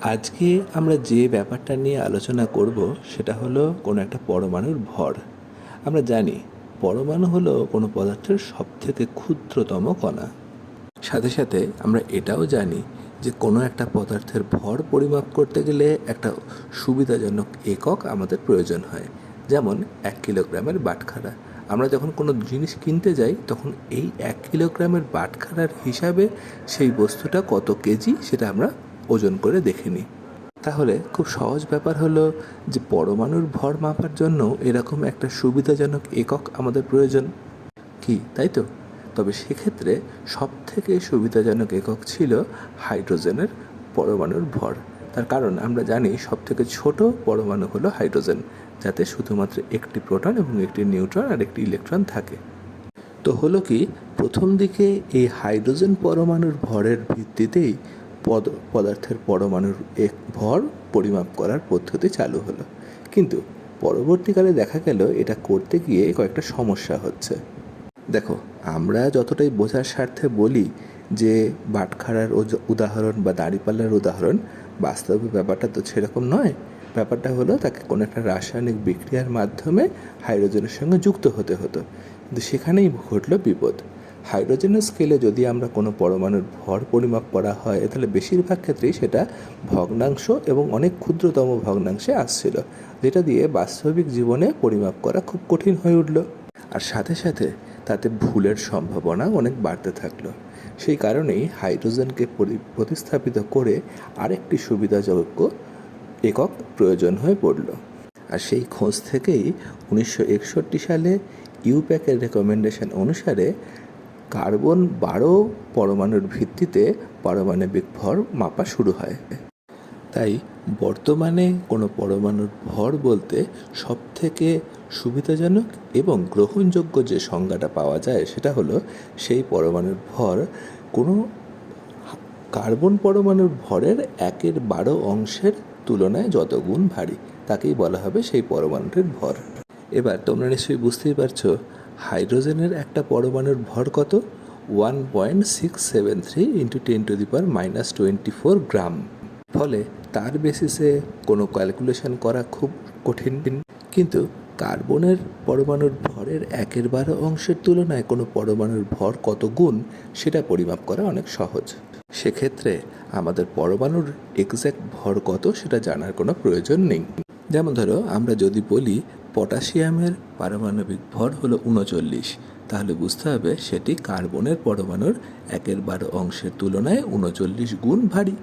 আজকে আমরা যে ব্যাপারটা নিয়ে আলোচনা করব সেটা হলো কোনো একটা পরমাণুর ভর। আমরা জানি পরমাণু হলো কোনো পদার্থের সবথেকে ক্ষুদ্রতম কণা। সাথে সাথে আমরা এটাও জানি যে কোনো একটা পদার্থের ভর পরিমাপ করতে গেলে একটা সুবিধাজনক একক আমাদের প্রয়োজন হয়। যেমন 1 কিলোগ্রামের বাটখারা। আমরা যখন কোনো জিনিস কিনতে যাই তখন এই 1 কিলোগ্রামের বাটখারার হিসাবে সেই বস্তুটা কত কেজি সেটা আমরা ওজন করে দেখে নিই। তাহলে খুব সহজ ব্যাপার হলো যে পরমাণুর ভর মাপার জন্য এরকম একটা সুবিধাজনক একক আমাদের প্রয়োজন, কি তাই তো? তবে সেক্ষেত্রে সবথেকে সুবিধাজনক একক ছিল হাইড্রোজেনের পরমাণুর ভর। তার কারণ আমরা জানি সবথেকে ছোট পরমাণু হলো হাইড্রোজেন, যাতে শুধুমাত্র একটি প্রোটন এবং একটি নিউট্রন আর একটি ইলেকট্রন থাকে। তো হলো কি, প্রথম দিকে এই হাইড্রোজেন পরমাণুর ভরের ভিত্তিতেই পদার্থের পরমাণুর ভর পরিমাপ করার পদ্ধতি চালু হলো। কিন্তু পরবর্তীকালে দেখা গেল এটা করতে গিয়ে কয়েকটা সমস্যা হচ্ছে। দেখো, আমরা যতটাই বোঝার স্বার্থে বলি যে বাটখারার উদাহরণ বা দাঁড়িপাল্লার উদাহরণ, বাস্তবে ব্যাপারটা তো সেরকম নয়। ব্যাপারটা হলো তাকে কোনো একটা রাসায়নিক বিক্রিয়ার মাধ্যমে হাইড্রোজেনের সঙ্গে যুক্ত হতে হতো, কিন্তু সেখানেই ঘটল বিপদ। হাইড্রোজেনের স্কেলে যদি আমরা কোনো পরমাণুর ভর পরিমাপ করা হয় তাহলে বেশিরভাগ ক্ষেত্রেই সেটা ভগ্নাংশ এবং অনেক ক্ষুদ্রতম ভগ্নাংশে আসছিল, যেটা দিয়ে বাস্তবিক জীবনে পরিমাপ করা খুব কঠিন হয়ে উঠল। আর সাথে সাথে তাতে ভুলের সম্ভাবনা অনেক বাড়তে থাকলো। সেই কারণেই হাইড্রোজেনকে প্রতিস্থাপিত করে আরেকটি সুবিধাযোগ্য একক প্রয়োজন হয়ে পড়ল। আর সেই খোঁজ থেকেই 1961 সালে ইউপ্যাকের রেকমেন্ডেশন অনুসারে কার্বন 12 পরমাণুর ভিত্তিতে পারমাণবিক ভর মাপা শুরু হয়। তাই বর্তমানে কোনো পরমাণুর ভর বলতে সবথেকে সুবিধাজনক এবং গ্রহণযোগ্য যে সংজ্ঞাটা পাওয়া যায় সেটা হলো সেই পরমাণুর ভর কোনো কার্বন পরমাণুর ভরের 1/12 অংশের তুলনায় যত গুণ ভারী তাকেই বলা হবে সেই পরমাণুটির ভর। এবার তোমরা নিশ্চয়ই বুঝতেই পারছো হাইড্রোজেনের একটা পরমাণুর ভর কত? 1.673 × 10⁻24 গ্রাম। ফলে তার বেসিসে কোনো ক্যালকুলেশন করা খুব কঠিন। কিন্তু কার্বনের পরমাণুর ভরের 1/12 অংশের তুলনায় কোনো পরমাণুর ভর কত গুণ সেটা পরিমাপ করা অনেক সহজ। সেক্ষেত্রে আমাদের পরমাণুর এক্স্যাক্ট ভর কত সেটা জানার কোনো প্রয়োজন নেই। যেমন ধরো, আমরা যদি বলি পটাশিয়ামের পারমাণবিক ভর হলো 39, তাহলে বুঝতে হবে সেটি কার্বনের পরমাণুর 1/12 অংশের তুলনায় 39 গুণ ভারী।